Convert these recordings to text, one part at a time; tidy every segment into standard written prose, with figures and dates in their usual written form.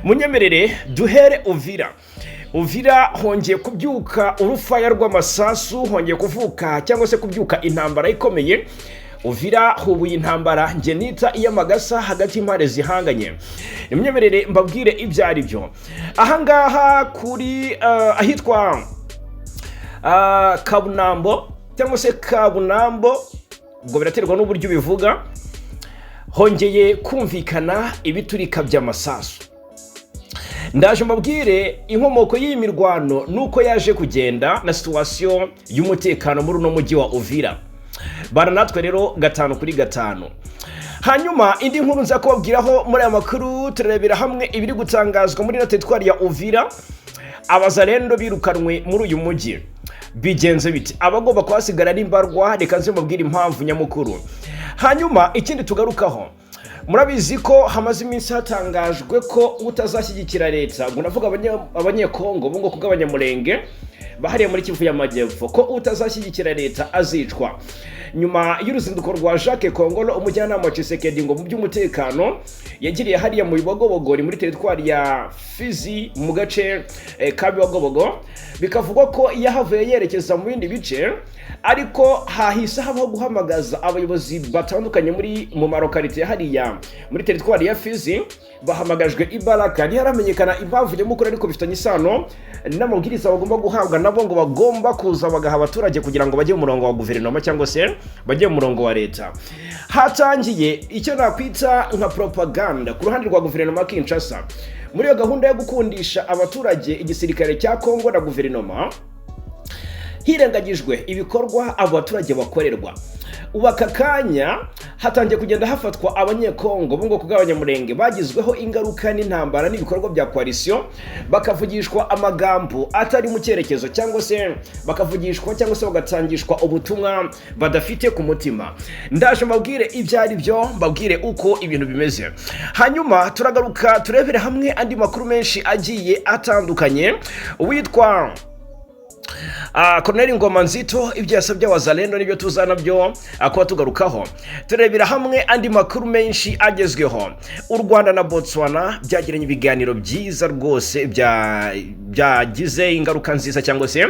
Munyemerere duhere Uvira hongeye kubyuka urufaya rw'amasasu, hongeye kuvuka cyangwa se kubyuka intambara ikomeye. Uvira hubuye intambara nge nita iy'amagasa hagati impare zihanganye. Munyemerere mbabwire ibyo ari byo. Ahangaha kuri ahitwa Kabunambo cyangwa se Kabunambo, ubwo biraterwa n'uburyo bivuga, hongeye kumvikana ibiturika by'amasasu. Ndaje mbabwire inkomoko y'iyi mirwano nuko yaje kugenda na situation y'umutekano muri uno mujyi wa Uvira. Bana natwe rero 5 kuri 5. Hanyuma indi nkuru nza kubabwiraho muri aya makuru, turebera hamwe ibiri gutangazwa muri teritwari ya Uvira. Abazalendo birukanwe muri uyu mujyi. Bigenze biti abagomba kwasigara n'imbarwa, reka nze mbabwire impamvu nyamukuru. Hanyuma ikindi tugarukaho, murabizi ko hamaze iminsi hatangajwe ko utazashyigikira leta, ngo navuga abanyekongo bo ngo kugabanya murenge bahariye muri Kivu y'Amajyepfo, ko utazashyigikira leta azicwa. Nyuma y'uruzinduko rwa Jacques Kongolo, umujyanama wa Tshisekedi ngo mu by'umutekano yagiriye hariya mu Bibogobogo muri teritwari ya Fizi mu gace ka Bibogobogo, bikavugwa ko yahavuye yerekeza mu bindi bice, ariko hahise habaho guhamagaza abayobozi batandukanye mu marokalite hariya muri teritwari ya Fizi. Bahamagajwe ibaraka, ntiharamenyekana impamvu nyamukuru, ariko bifitanye isano n'amabwiriza bagomba guhabwa nabo, ngo bagomba kuza bagaha abaturage kugira ngo bajye mu murongo wa guverinoma cyangwa se bajye mu murongo wa leta. Hatangiye icyo nakwita nka propaganda ku ruhande rwa guverinoma Kinshasa muri iyo gahunda yo gukundisha abaturage igisirikare cya Kongo na guverinoma, hirengagijwe ibikorwa abaturage bakorerwa. Ubaka kanya hatangiye kugenda hafatwa abanyekongo bo ngo kugabanya murenge bagizweho ingaruka n'intambara n'ibikorwa bya coalition, bakavugishwa amagambo atari mu cyerekezo, cyangwa se bakavugishwa cyangwa se bagatangishwa ubutumwa badafite ku mutima. Ndaje mbabwire ibyo ari byo, mbabwire uko ibintu bimeze. Hanyuma turagaruka turebere hamwe andi makuru menshi agiye atandukanye. Uwitwa Colonel Ngoma Nzito ibyo yasabye abazalendo nibyo tuzana byo akwa tugarukaho. Turebera hamwe andi makuru menshi agezweho. U Rwanda na Botswana byagiranye ibiganiro byiza rwose byagize ingaruka nziza, cyangwa se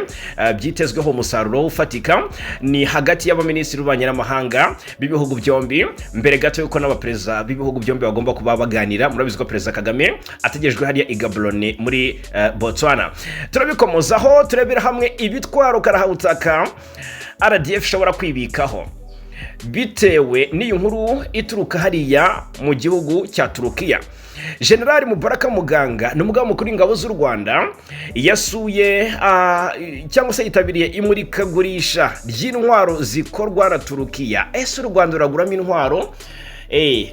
byitezweho umusaruro ufatika. Ni hagati y'abaminisitiri b'abanyamahanga b'ibihugu byombi, mbere gato yuko n'abaperezida b'ibihugu byombi bagomba kuba baganira. Murabizi ko Perezida Kagame ategejwe hariya Igaborone muri Botswana. Turabikomozaho turebera hamwe ibitwaro karahutaka RDF ishobora kwibikaho bitewe n'iyi nkuru ituruka hariya mu gihugu cya Turukiya. General Mubaraka Muganga ni umugaba mukuru w'ingabo z'u Rwanda, yasuye cyangwa se yitabiriye imurikagurisha ry'intwaro zikorwa na Turukiya. Ese u Rwanda ruraguramo intwaro?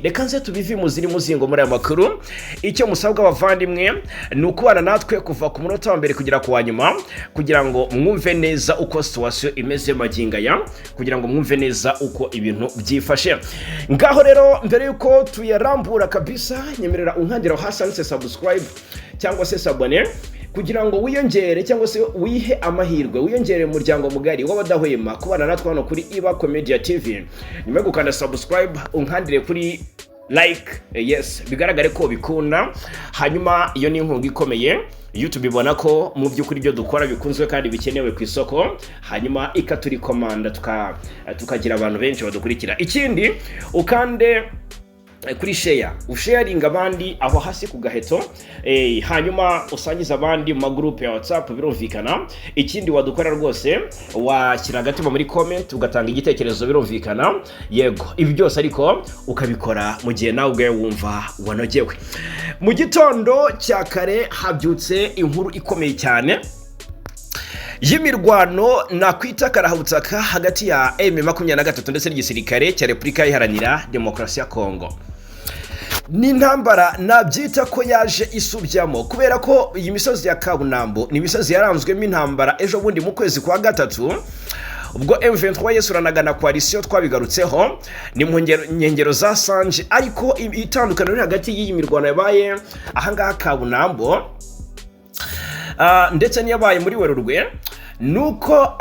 Reka nze tubivi muziri muzingo muri aya makuru. Icyo musabwa abavandimwe ni ukubana natwe kuva ku munota wa mbere kugera ku wanyuma, kugira ngo mwumve neza uko situation imeze maginga ya, kugira ngo mwumve neza uko ibintu byifashe. Ngaho rero mbere yuko tuyarambura kabisa, nyemerera unkandira hasi handitse subscribe cyangwa se sabone, kugira ngo wiyongere cyangwa se wihe amahirwe, wiyongere mu muryango mugari w'abadahwema kubana natwe hano kuri Iba Media TV. Nyuma yo gukanda subscribe unkandire kuri like, yes, bigaragare ko bikunda. Hanyuma iyo ni inkunga ikomeye YouTube ibona ko mu by'ukuri byo dukora bikunzwe kandi bikenewe ku isoko, hanyuma ikaturi komanda tukagira abantu benshi badukurikira. Ikindi ukande kuri share, usharinga abandi aho hasi ku gaheto, hanyuma usangiza abandi mu group ya WhatsApp, birumvikana. Ikindi wadukora rwose washyira agatima muri comment ugatanga igitekerezo, birumvikana. Yego, ibi byose ariko ukabikora mu gihe nawe ubwe wumva wanogewe. Mu gitondo cya kare habyutse inkuru ikomeye cyane y'imirwano nakwita karahutaka hagati ya M23 ndetse n'igisirikare cya Repubulika Iharanira Demokarasi ya Kongo. Ni intambara nabyita ko yaje isubyamo, kubera ko iyi misozi ya Kabunambo ni imisozi yaranzwemo intambara ejo bundi mu kwezi kwa gatatu, ubwo M23 yesuranaga na coalition. Twabigarutseho ni mu nkengero za Sanje, ariko itandukano riri hagati y'iyi mirwano yabaye ahangaha Kabunambo ndetse niyabaye muri Werurwe nuko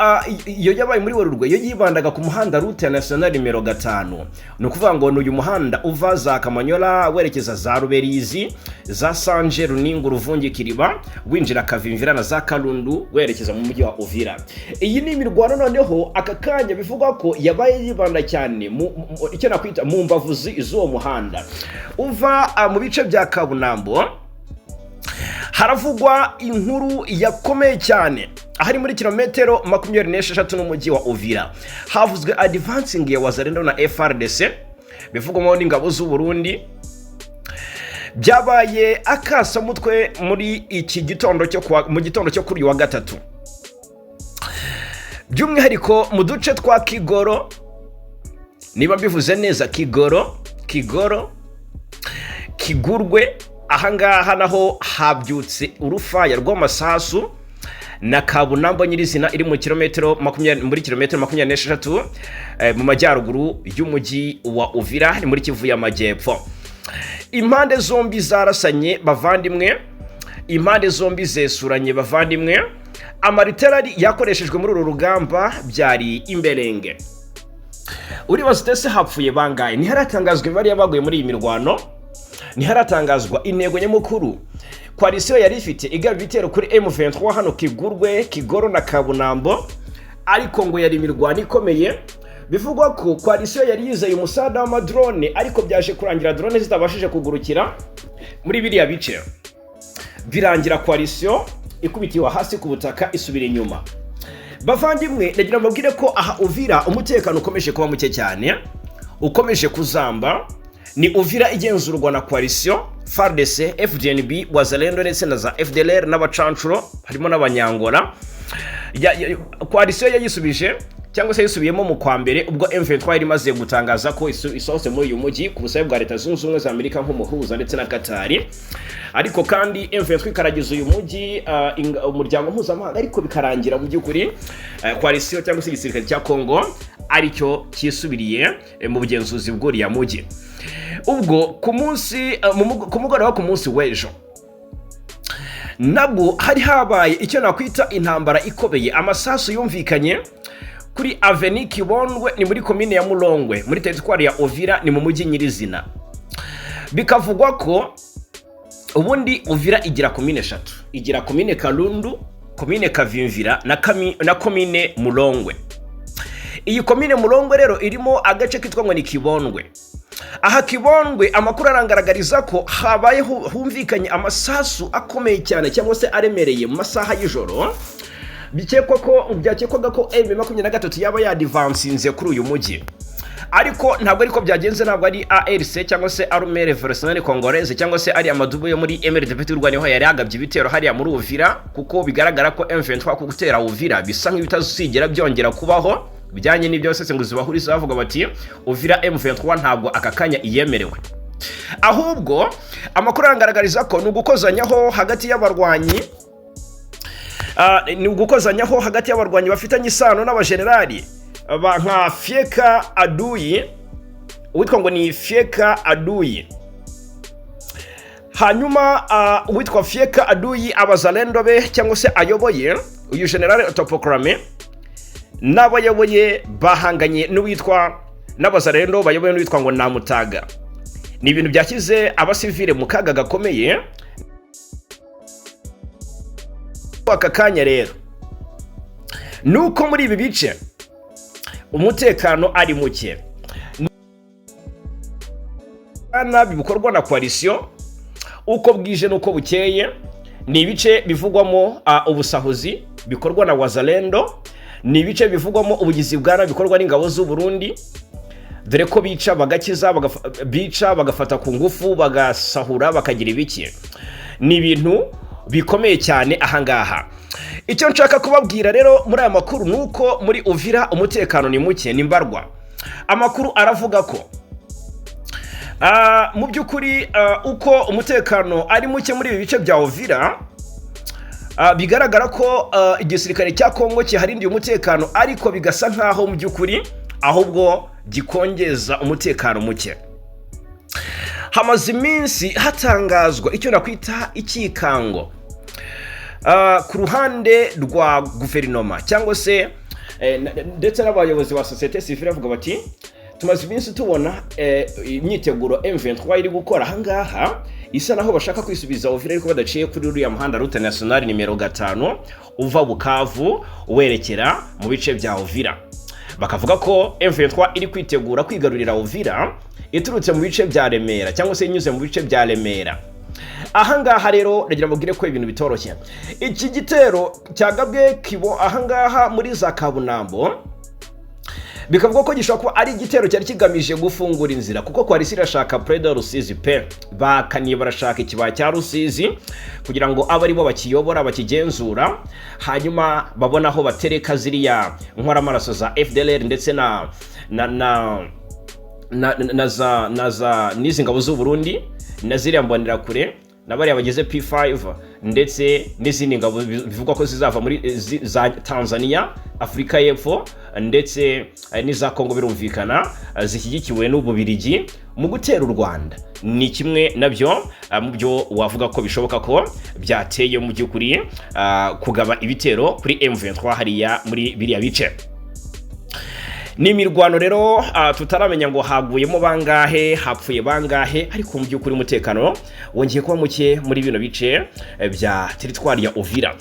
iyo yabaye muri Werurwe yo yibandaga ku muhanda route national numero 5 no kuvuga ngo n'uyu muhanda uva za Kamanyola werekeza za Ruberizi za Sanje Runingo Ruvungi Kiriba winjira Kavimvira na za Kalundu werekeza mu mujyi wa Uvira. Iyi ni imirwano noneho akakanya bivugwa ko yabaye yibanda cyane icyo nakwita mu mbavuzi izo muhanda uva mu bice bya Kabunambo. Haravugwa inkuru yakomeye cyane ahari muri kilometero 26 n'umujyi wa Uvira. Havuzwe advancing ya wazalendo na Fardc bivugwa n'ingabo z'u Burundi. Byabaye akasa mutwe muri iki gitondo cyo kuri wa gatatu. By'umwihariko mu duce twa Kigoro, niba mbivuze neza, Kigoro, Kigurwe, ahangaha naho habyutse urufaya rw'amasasu na Kabunambo nyirizina iri mu kilometero 26 mu majyaruguru y'umujyi wa Uvira ni muri Kivu y'Amajyepfo. Impande zombi zarasanye bavandimwe, impande zombi zesuranye bavandimwe. Amariterari yakoreshejwe muri uru rugamba byari imberenge. Uri basitese hapfuye bangaye, ni haratangazwa imibare yabaguye muri iyi mirwano, ni haratangazwa intego nyamukuru koalisiyo yari ifite igaba ibitero kuri M23 hano Kigurwe, Kigoro na Kabunambo, ariko ngo yari imirwano ikomeye. Bivugwa ko koalisiyo yari yizeye umusada w'amadrone, ariko byaje kurangira drone zitabashije kugurukira muri biriya bice, birangira koalisiyo ikubitiwe hasi ku butaka isubira inyuma. Bavandimwe, ndagira mbabwire ko aha Uvira umutekano ukomeje kuba muke cyane, ukomeje kuzamba. Ni Uvira igenzurwa na koalisiyo Fardc, FDNB, wazalendo ndetse na za FDLR n'abacancuro harimo n'abanyangora. Koalisiyo yayisubije cyangwa se yisubiyemo mu kwa mbere ubwo M23 yari maze gutangaza ko isohotse muri uyu mujyi ku busabe bwa Leta Zunze Ubumwe za Amerika nk'umuhuza ndetse na Katari. Ariko kandi M23 ikaragiza uyu mujyi umuryango mpuzamahanga, ariko bikarangira mu by'ukuri koalisiyo cyangwa se igisirikare cya Kongo aricyo kisubiriye mu bugenzuzi bw'uriya mujyi. Ubwo ku munsi kumugoroba ku munsi w'ejo nabwo hari habaye icyo nakwita intambara ikobeye. Amasasu yumvikanye kuri Avenue Kibondwe ni muri komine ya Mulongwe muri teritwari ya Uvira ni mu mujyi nyirizina. Bikavugwa ko ubundi Uvira igira komine 3, igira komine Kalundu, komine Kavimvira na komine Mulongwe. Iyi komine Mulongwe rero irimo agace kitwa ngo ni Kibondwe. Aha Kibondwe amakuru arangaragariza ko habaye humvikanye amasasu akomeye cyane cyangwa se aremereye mu masaha y'ijoro. Byakekwaga ko M23 yaba yadivansinze kuri uyu mujyi, ariko ntabwo ariko byagenze. Ntabwo ari ARC cyangwa se Armée Révolutionnaire Congolaise cyangwa se ari amadubu yo muri MRDP y'u Rwanda yari yagabye ibitero hariya muri Uvira, kuko bigaragara ko M23 ku gutera Uvira bisa nk'ibitazigera byongera kubaho. Bijyanye n'ibyo abasesenguzi bahuriza bavuga bati Uvira M23 ntabwo akakanya iyemerewe. Ahubwo amakuru arangaragariza ko nugukozanyaho hagati y'abarwanyi bafitanye isano n'abagenerali nka Fieka Aduyi, uwitwa ngo ni Fieka Aduyi. Hanyuma uwitwa Fieka Aduyi abazalendo be cyangwa se ayoboye uyu general autoproclamé n'abayoboye bahanganye n'uwitwa n'abazalendo bayoboye n'uwitwa ngo Namutaga. Ni ibintu byakize abasivile mu kaga gakomeye. Akakanya rero nuko muri ibi bice umutekano ari muke, nabi bikorwa na koalisiyo uko bwije nuko bukeye. Ni ibice bivugwamo ubusahuzi bikorwa na wazalendo, ni ibice bivugwamo ubugizi bwa bikorwa n'ingabo z'u Burundi, dore ko bica bagakiza, bica bagafata ku ngufu, bagasahura, bakagira ibiki. Ni ibintu bikomeye cyane ahangaha. Icyo nshaka kubabwira rero muri aya makuru nuko muri Uvira umutekano ni muke, ni mbarwa. Amakuru aravuga ko mu by'ukuri uko umutekano ari muke muri ibi bice bya Uvira, bigaragara ko igisirikare cya Kongo kiharindiye umutekano, ariko bigasa nkaho mu by'ukuri ahubwo gikongeza umutekano muke. Hamaze iminsi hatangazwa icyo nakwita ikikango ku ruhande rwa guverinoma cyangwa se ndetse n'abayobozi ba societe civile bavuga bati tumaze iminsi tubona imyiteguro M23 iri gukora ahangaha isa naho bashaka kwisubiza Uvira ariko badaciye kuri uriya muhanda route nationale nimero 5 uva Bukavu werekera mu bice bya Uvira. Bakavuga ko M23 iri kwitegura kwigarurira Uvira iturutse mu bice bya Remera cyangwa se inyuze mu bice bya Remera. Ahangaha rero ndagira mubwire ko ibintu bitoroshye. Iki gitero cyagabwe kibo ahangaha muri za Kabunambo bikavuga ko gishobora kuba ari igitero cyari kigamije gufungura inzira kuko Kwalisi irashaka Preda Rusizi pe bakaniye barashaka ikibaya cya Rusizi kugira ngo abe ari bo bakiyobora bakigenzura hanyuma babona aho batereka ziriya nkora amaraso za FDLR ndetse na nizi ngabo z'u Burundi na ziriya mbonera kure nabari abageze P5 ndetse n'izindi ngabo bivugwa ko zizava muri za Tanzania, Afrika y'Epfo ndetse n'iza Kongo birumvikana zishyigikiwe n'Ububirigi mu gutera u Rwanda. Ni kimwe nabyo mu byo wavuga ko bishoboka ko byateye mu by'ukuri kugaba ibitero kuri M23 hariya muri biriya bice. Ni imirwano rero tutaramenya ngo haguyemo bangahe hapfuye bangahe ariko mu by'ukuri umutekano wongeye kuba muke muri bino bice bya teritwari ya Uvira.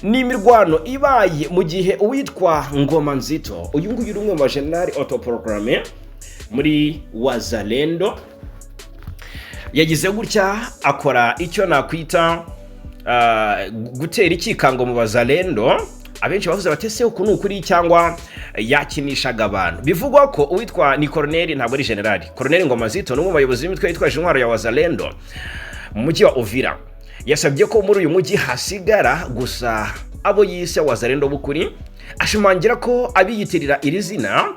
Ni imirwano ibaye mu gihe uwitwa Ngoma Nzito uyu nguyu uri umwe mu general autoprogramme muri Wazalendo yagize gutya akora icyo nakwita gutera ikikango mu Wazalendo. Abenshi bavuze batese ukuntu ukuri cyangwa yakinishaga abantu. Bivugwa ko uwitwa ni Colonel ntabwo ari general. Colonel Ngoma Nzito n'umwe bayobozi b'imitwe yitwaje intwaro ya Wazalendo mu mujyi wa Uvira yasabye ko muri uyu mujyi hasigara gusa abo yise Wazalendo bukuri, ashimangira ko abiyitirira iri zina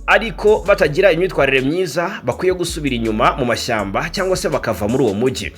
ariko batagira imyitwarire myiza bakwiye gusubira inyuma mu mashyamba cyangwa se bakava muri uwo mujyi.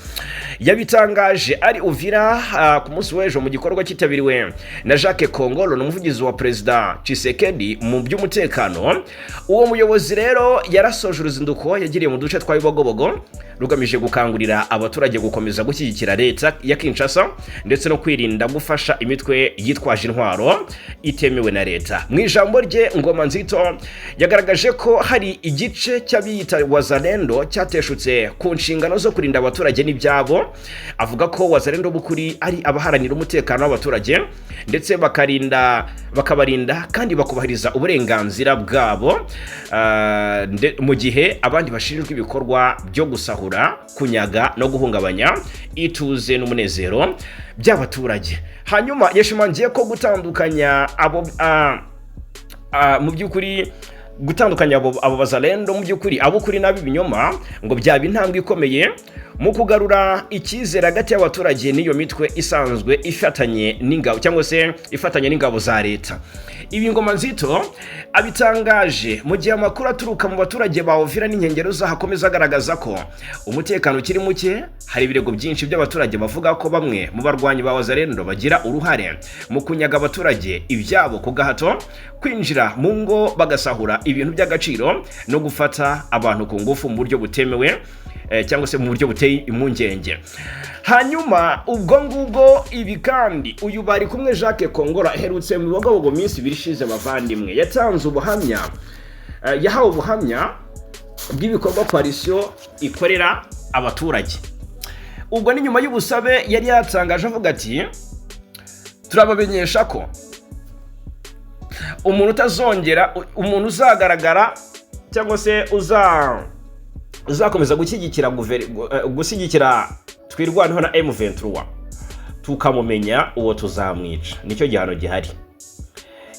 Yabitangaje ari Uvira ku munsi w'ejo mu gikorwa kitabiriwe na Jacques Kongolo n'umuvugizi wa President Tshisekedi mu by'umutekano. Uwo muyobozi rero yarasoje uruzinduko yagiriye mu duce twa Ibogobogo rugamije gukangurira abaturage gukomeza gushyigikira leta ya Kinshasa ndetse no kwirinda gufasha imitwe yitwaje intwaro itemewe na leta. Mu ijambo rye Ngoma Nzito yagaragaje ko hari igice cy'abiyita Wazalendo cyateshutse ku nshingano zo kurinda abaturage n'ibyabo. Avuga ko Wazalendo bukuri ari abaharanira umutekano w'abaturage ndetse bakabarinda kandi bakubahiriza uburenganzira bwabo mu gihe abandi bashinjwa ibikorwa byo gusahura, kunyaga no guhungabanya ituze n'umunezero by'abaturage. Hanyuma yashimangiye ko gutandukanya abo mu by'ukuri gutandukanya abo Wazalendo mu by'ukuri abo kuri nabi binyoma ngo byaba intambwe ikomeye mu kugarura icyizere hagati y'abaturage n'iyo mitwe isanzwe ifatanye n'ingabo cyangwa se ifatanye n'ingabo za leta. Ibi Ngoma Nzito abitangaje mu gihe amakuru aturuka mu baturage ba Uvira n'inkengero zahakomeza agaragaza ko umutekano ukiri muke. Hari ibirego byinshi by'abaturage bavuga ko bamwe mu barwanyi ba Wazalendo bagira uruhare mu kunyaga abaturage ibyabo ku gahato, kwinjira mu ngo bagasahura ibintu by'agaciro no gufata abantu ku ngufu mu buryo butemewe cyangwa se mu buryo buteye impungenge. Hanyuma ubwo ngubwo ibi kandi uyu bari kumwe Jacques Kongora aherutse mu Bibogobogo minsi birishize bavandimwe yatanze ubuhamya yahawe ubuhamya bw'ibikorwa coalition ikorera abaturage. Ubwo ni nyuma y'ubusabe yari yatangaje avuga ati turabamenyesha ko umuntu uzagaragara cyangwa se uzakomeza gushyigikira twirwaneho na M23 tukamumenya uwo tuzamwica, nicyo gihano gihari.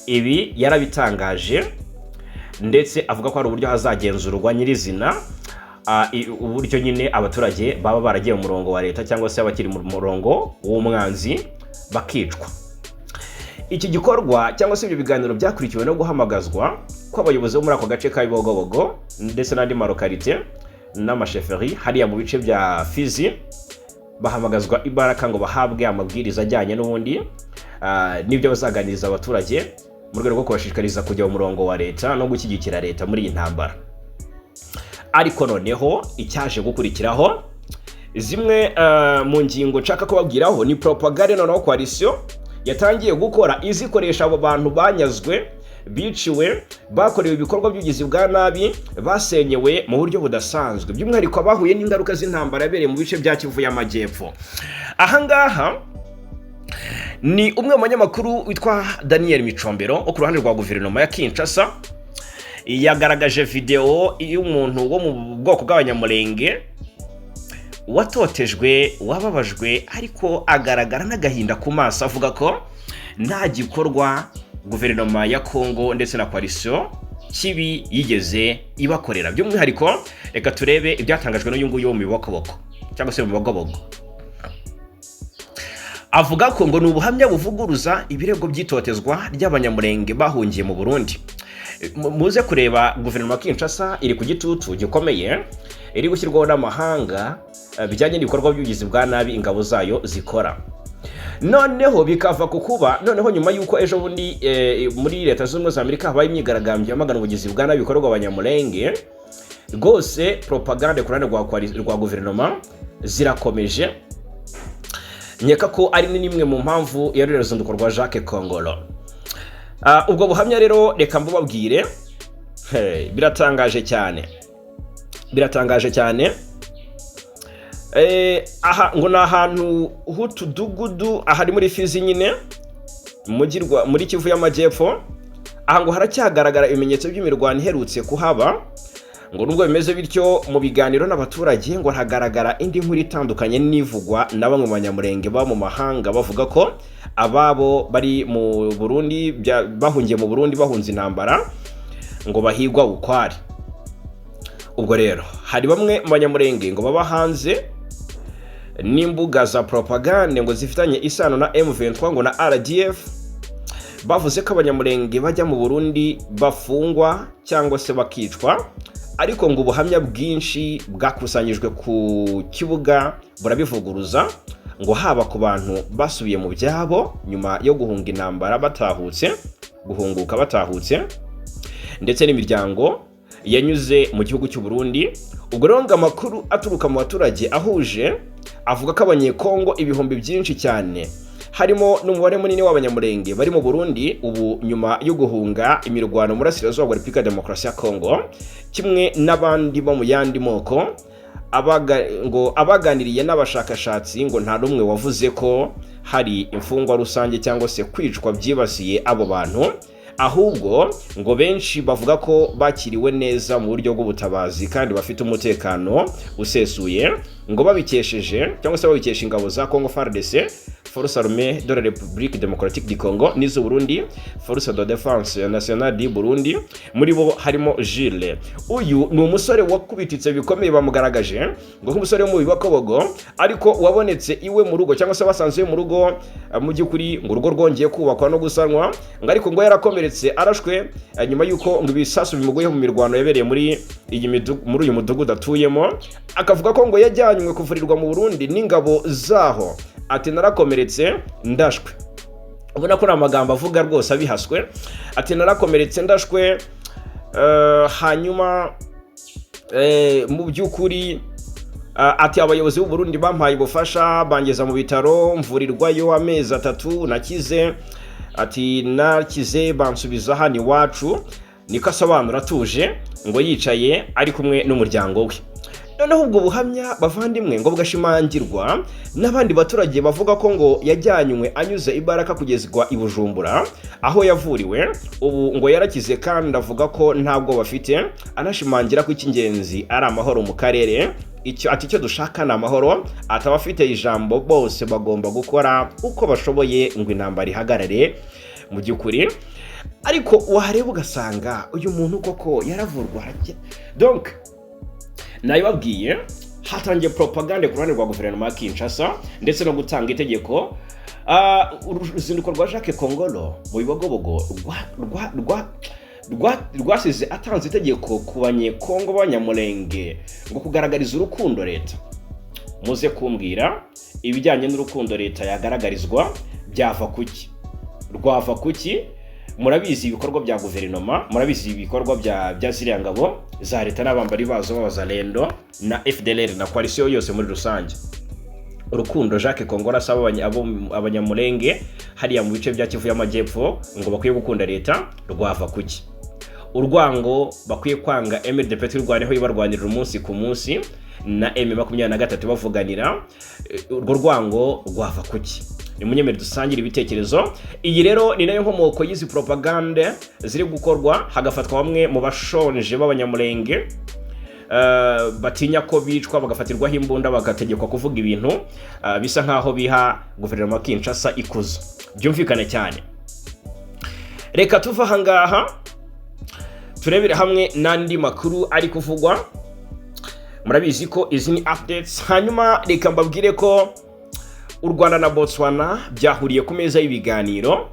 Ibi yarabitangaje ndetse avuga ko ari uburyo hazagenzurwa nyirizina uburyo nyine abaturage baba baragiye mu murongo wa leta cyangwa se abakiri mu murongo w'umwanzi bakicwa. Iki gikorwa cyangwa se ibyo biganiro byakurikiwe no guhamagazwa kw'abayobozi bo muri ako gace ka Ibogobogo ndetse n'andi marokalite n'amasheferi hariya mu bice bya Fizi, bahamagazwa ibaraka ngo bahabwe amabwiriza ajyanye n'ubundi n'ibyo bazaganiriza abaturage mu rwego rwo kubashishikariza kujya mu murongo wa leta no gushyigikira leta muri iyi ntambara. Ariko noneho icyaje gukurikiraho zimwe mu ngingo nshaka kubabwiraho ni propaganda noneho coalition yatangiye gukora izikoresha abo bantu banyazwe, biciwe, bakorewe ibikorwa by'ubugizi bwa nabi, basenyewe mu buryo budasanzwe, by'umwihariko abahuye n'ingaruka z'intambara yabereye mu bice bya Kivu y'Amajyepfo. Ahangaha ni umwe mu banyamakuru witwa Daniel Micombero wo ku ruhande rwa guverinoma ya Kinshasa, yagaragaje video y'umuntu wo mu bwoko bw'abanyamurenge watotejwe, wababajwe, ariko agaragara n'agahinda ku maso, avuga ko nta gikorwa guverinoma ya Kongo ndetse na coalition kibi yigeze ibakorera. By'umwihariko reka turebe ibyatangajwe n'uyu nguyu wo mu bibokoboko cyangwa se mu bibogobogo. Avuga ko ngo ni ubuhamya buvuguruza ibirego by'itotezwa ry'abanyamurenge bahungiye mu Burundi. Muze kureba guverinoma ya Kinshasa iri ku gitutu gikomeye, iri gushyirwaho n'amahanga bijyanye n'ibikorwa by'ubugizi bwa nabi ingabo zayo zikora. Noneho bikava ku kuba noneho nyuma y'uko ejo bundi muri Leta Zunze Ubumwe za Amerika habaye imyigaragambyo yamagana ubugizi bwa nabi bikorwa abanyamurenge, rwose propaganda ku ruhande rwa guverinoma zirakomeje. Nyeka ko ari n'imwe mu mpamvu ya ruzinduko rwa Jacques Kongolo. Ubwo buhamya rero reka mbubabwire, biratangaje cyane. Aha ngo ni ahantu h'utudugudu ahari muri Fizi nyine muri Kivu y'Amajyepfo. Aha ngo haracyagaragara ibimenyetso by'imirwano iherutse kuhaba. Ngo nubwo bimeze bityo, mu biganiro n'abaturage ngo hagaragara indi nkuru itandukanye n'ivugwa na bamwe mu banyamurenge ba mu mahanga, bavuga ko ababo bari mu Burundi bahungiye mu Burundi bahunze intambara ngo bahigwa bukwari. Ubwo rero hari bamwe mu banyamurenge ngo baba hanze n'imbuga za propaganda ngo zifitanye isano na M23 ngo na RDF, bavuze ko abanyamurenge bajya mu Burundi bafungwa cyangwa se bakicwa, ariko ngo ubuhamya bwinshi bwakusanyijwe ku kibuga burabivuguruza, ngo haba ku bantu basubiye mu byabo nyuma yo guhunga intambara guhunguka batahutse, ndetse n'imiryango yanyuze mu gihugu cy'u Burundi. Ubwo rero ngo amakuru aturuka mu baturage ahuje avuga ko abanyekongo ibihumbi byinshi cyane, harimo n'umubare munini w'abanyamurenge bari mu Burundi ubu nyuma yo guhunga imirwano muri Burasirazuba bwa Repubulika ya Demokarasi ya Kongo, kimwe n'abandi bo mu yandi moko. Ngo abaganiriye n'abashakashatsi ngo nta n'umwe wavuze ko hari imfungwa rusange cyangwa se kwicwa byibasiye abo bantu, ahubwo ngo benshi bavuga ko bakiriwe neza mu buryo bw'ubutabazi kandi bafite umutekano usesuye, ngo babikesheje cyangwa se babikesha ingabo za Congo Fardc, Force Armée de la République démocratique du Congo, n'izo Burundi, Force de Défense Nationale du Burundi. Muri bo harimo Gilles. Uyu ni umusore wakubititse bikomeye, bamugaragaje ngo nk'umusore wo mu bibakobogo, ariko wabonetse iwe mu rugo cyangwa se basanzwe mu rugo mu by'ukuri ngo urugo rwongeye kubakwa no gusanwa, ngo ariko ngo yarakomeretse arashwe nyuma y'uko ngo ibisasu bimuguyeho mu mirwano yabereye muri uyu mudugudu atuyemo. Akavuga ko ngo yajyanywe kuvurirwa mu Burundi n'ingabo zaho, ati narakomeretse ndashwe. Ubona ko amagambo avuga rwose abihaswe, ati narakomeretse ndashwe. Hanyuma mu by'ukuri ati abayobozi b'u Burundi bampaye ubufasha, bangeza mu bitaro mvurirwayo amezi 3 nakize. Ati nakize bansubiza hano iwacu. Niko asobanura atuje ngo yicaye ari kumwe n'umuryango we. Noneho ubwo buhamya bavandimwe ngo bugashimangirwa n'abandi baturage bavuga ko ngo yajyanywe anyuze ibaraka kugezwa i Bujumbura aho yavuriwe, ubu ngo yarakize kandi avuga ko ntabwo bafite, anashimangira ko icy'ingenzi ari amahoro mu karere. Icyo dushaka ni amahoro, atabafite ijambo bose bagomba gukora uko bashoboye ngo intambara ihagarare mu by'ukuri. Ariko wahareba ugasanga uyu muntu koko yaravurwa. Donc nayibabwiye hatangiye propaganda ku ruhande rwa guverinoma ya Kinshasa ndetse no gutanga itegeko. Uruzinduko rwa Jacques Kongolo mu bibogobogo rwasize atanze itegeko ku banyekongo b'abanyamurenge ngo kugaragariza urukundo leta. Muze kumbwira ibijyanye n'urukundo leta yagaragarizwa byava kuki, rwava kuki murabizi ibikorwa bya guverinoma, murabizi ibikorwa bya ziriya ngabo za leta n'abambari bazo b'abazalendo na FDLR na coalition yose muri rusange. Urukundo Jacques Kongora asaba abanyamurenge hariya mu bice bya Kivu y'Amajyepfo ngo bakwiye gukunda leta rwava kuki. Urwango bakwiye kwanga M23 rwaneho ibarwanirira umunsi ku munsi na M23 bavuganira, urwo rwango rwava kuki. Ni munyemere dusangira ibitekerezo. Iyi rero ni nayo nkomoko y'izi propaganda ziri gukorwa, hagafatwa bamwe mu bashonje b'abanyamurenge batinya ko bicwa bagafatirwaho imbunda bagategekwa kuvuga ibintu bisa nkaho biha guverinoma Kinshasa ikuzo. Byumvikane cyane. Reka tuva hangaha turebere hamwe n'andi makuru ari kuvugwa. Murabizi ko izi ni updates. Hanyuma reka mbabwire ko u Rwanda na Botswana byahuriye ku meza y'ibiganiro.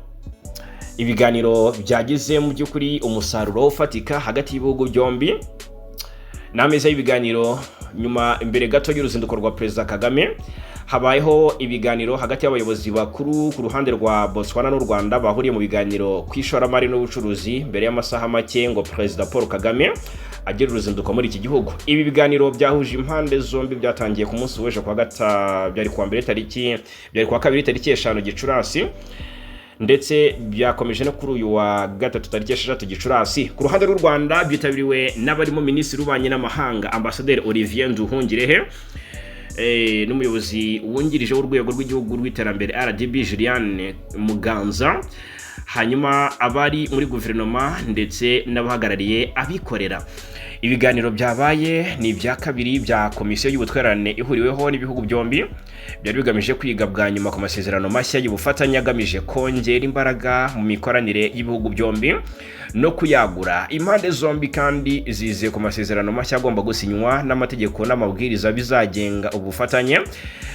Ibiganiro byagize mu by'ukuri umusaruro ufatika hagati y'ibihugu byombi. N'ameza y'ibiganiro nyuma imbere gato y'uruzinduko rwa Perezida Kagame habayeho ibiganiro hagati y'abayobozi bakuru ku ruhande rwa Botswana n'u Rwanda bahuriye mu biganiro kw'ishoramari n'ubucuruzi mbere y'amasaha make ngo Perezida Paul Kagame agera uruzinduko muri iki gihugu. Ibi biganiro byahuje impande zombi byatangiye ku munsi w'ejo byari kuwa kabiri tariki 5 Gicurasi ndetse byakomeje no kuri uyu wa gatatu tariki 6 Gicurasi. Ku ruhande rw'u Rwanda byitabiriwe n'abarimo Minisitiri w'Ububanyi n'Amahanga Ambassadeur Olivier Nduhungirehe n'umuyobozi wungirije w'urwego rw'igihugu rw'iterambere RDB Juliane Muganza, hanyuma abari muri guverinoma ndetse n'abahagarariye abikorera. Ibiganiro byabaye ni ibya kabiri bya komisiyo y'ubutwererane ihuriweho n'ibihugu byombi, byari bigamije kwiga bwa nyuma ku masezerano mashya y'ubufatanye agamije kongera imbaraga mu mikoranire y'ibihugu byombi no kuyagura. Impande zombi kandi zize ku masezerano mashya agomba gusinywa n'amategeko n'amabwiriza bizagenga ubufatanye.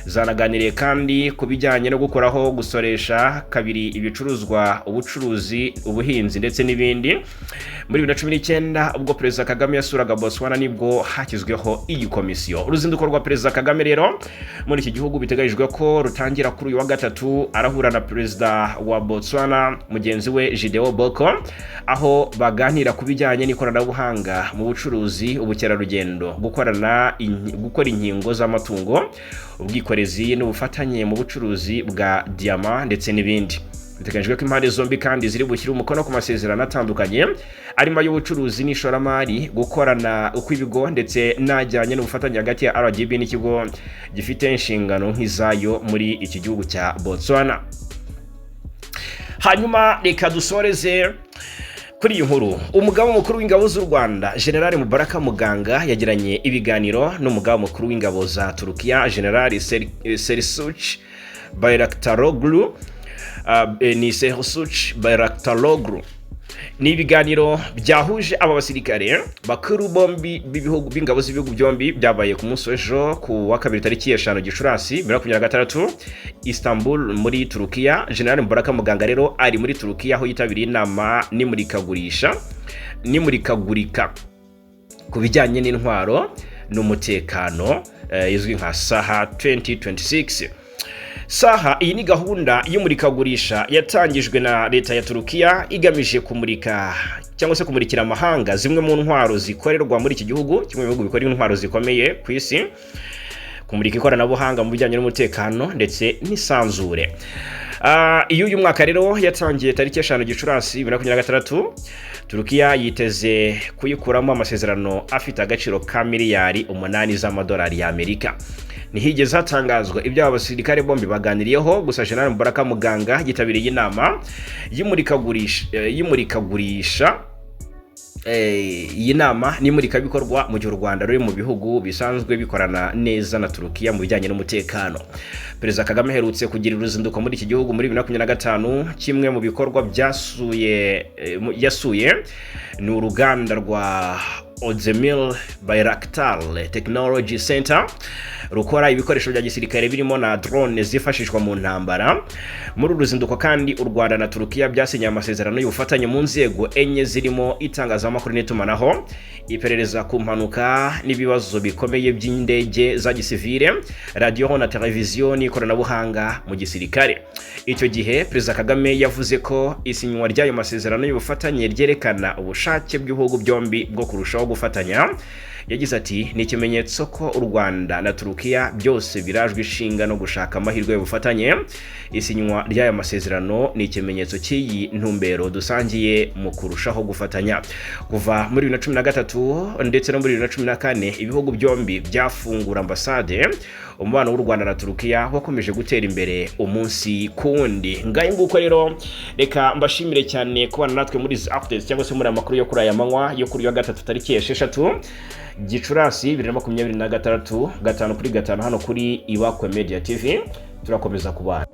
Zanaganiriye kandi ku bijyanye no gukoraho gusoresha kabiri ibicuruzwa, ubucuruzi, ubuhinzi ndetse n'ibindi. Muri 2019 ubwo Perezida Kagame yasuraga Botswana nibwo hakizweho iyi komisiyo. Uruzinduko rwa Perezida Kagame rero muri iki gihugu biteganyijwe ko rutangira kuri uyu wa gatatu, arahura na Perezida wa Botswana mugenzi we Gideon Boko, aho baganira ku bijyanye n'ikoranabuhanga mu bucuruzi, ubukerarugendo, gukora inkingo z'amatungo, ubwikorezi n'ubufatanye mu bucuruzi bwa diama ndetse n'ibindi. Biteganyijwe ko impande zombi kandi ziri bushyira umukono ku masezerano atandukanye arimo y'ubucuruzi n'ishoramari, gukorana ukw'ibigo ndetse n'ajyanye n'ubufatanye hagati ya RGB n'ikigo gifite inshingano nk'izayo muri iki gihugu cya Botswana. Hanyuma reka dusoreze kuri iyi nkuru. Umugaba mukuru w'ingabo z'u Rwanda General Mubaraka Muganga yagiranye ibiganiro n'umugaba mukuru w'ingabo za Turukiya General Selçuk Bayraktaroglu. Ni ibiganiro byahuje aba basirikare bakuru bombi b'ibihugu b'ingabo z'ibihugu byombi byabaye ku munsi w'ejo ku wa kabiri tariki 5 Gicurasi 2026 Istanbul muri Turukiya. General Mubaraka Muganga rero ari muri Turukiya aho yitabiriye inama n'imurikagurika ku bijyanye n'intwaro n'umutekano izwi nka Saha 2026. Saha iyi ni gahunda y'umurikagurisha yatangijwe na leta ya Turukiya igamije kumurika cyangwa se kumurikira amahanga zimwe mu ntwaro zikorerwa muri iki gihugu, kimwe mu bihugu bikora intwaro zikomeye ku isi, kumurika ikoranabuhanga mu bijyanye n'umutekano ndetse n'isanzure. Uyu mwaka rero yatangiye tariki 5 Gicurasi 2026. Turukiya yiteze kuyikuramo amasezerano afite agaciro ka miliyari 8 z'amadolari y'Amerika. Nihigeze hatangazwa ibyo abasirikare bombi baganiriyeho, gusa General Mubaraka Muganga yitabiriye inama y'imurikagurisha. Iyi nama n'imurikabikorwa mu gihe u Rwanda ruri mu bihugu bisanzwe bikorana neza na Turukiya mu bijyanye n'umutekano. Perezida Kagame aherutse kugira uruzinduko muri iki gihugu muri 2025. Kimwe mu bikorwa yasuye ni uruganda rwa Odzemil Bayraktar Technology Center rukora ibikoresho bya gisirikare birimo na drone zifashishwa mu ntambara. Muri uruzinduko kandi u Rwanda na Turukiya byasinye amasezerano y'ubufatanye mu nzego enye zirimo itangazamakuru n'itumanaho, iperereza ku mpanuka n'ibibazo bikomeye by'indege za gisivile, radio na televiziyo n'ikoranabuhanga mu gisirikare. Icyo gihe Perezida Kagame yavuze ko isinywa ry'ayo masezerano y'ubufatanye ryerekana ubushake bw'ibihugu byombi bwo kurushaho gufatanya. Yagize ati ni ikimenyetso ko u Rwanda na Turukiya byose birajwe ishinga no gushaka amahirwe y'ubufatanye. Isinywa ry'aya masezerano ni ikimenyetso cy'iyi ntumbero dusangiye mu kurushaho gufatanya. Kuva muri 2013 ndetse no muri 2014 ibihugu byombi byafungura ambasade. Umubano w'u Rwanda na Turukiya wakomeje gutera imbere umunsi kundi. Ngaye nguko rero reka mbashimire cyane kubana natwe muri izi updates cyangwa se muri amakuru yo kuri aya manywa yo kuri wa gatatu tariki 6 Gicurasi 2026 5 kuri 5 hano kuri Ibakwe Media TV. Turakomeza kubana.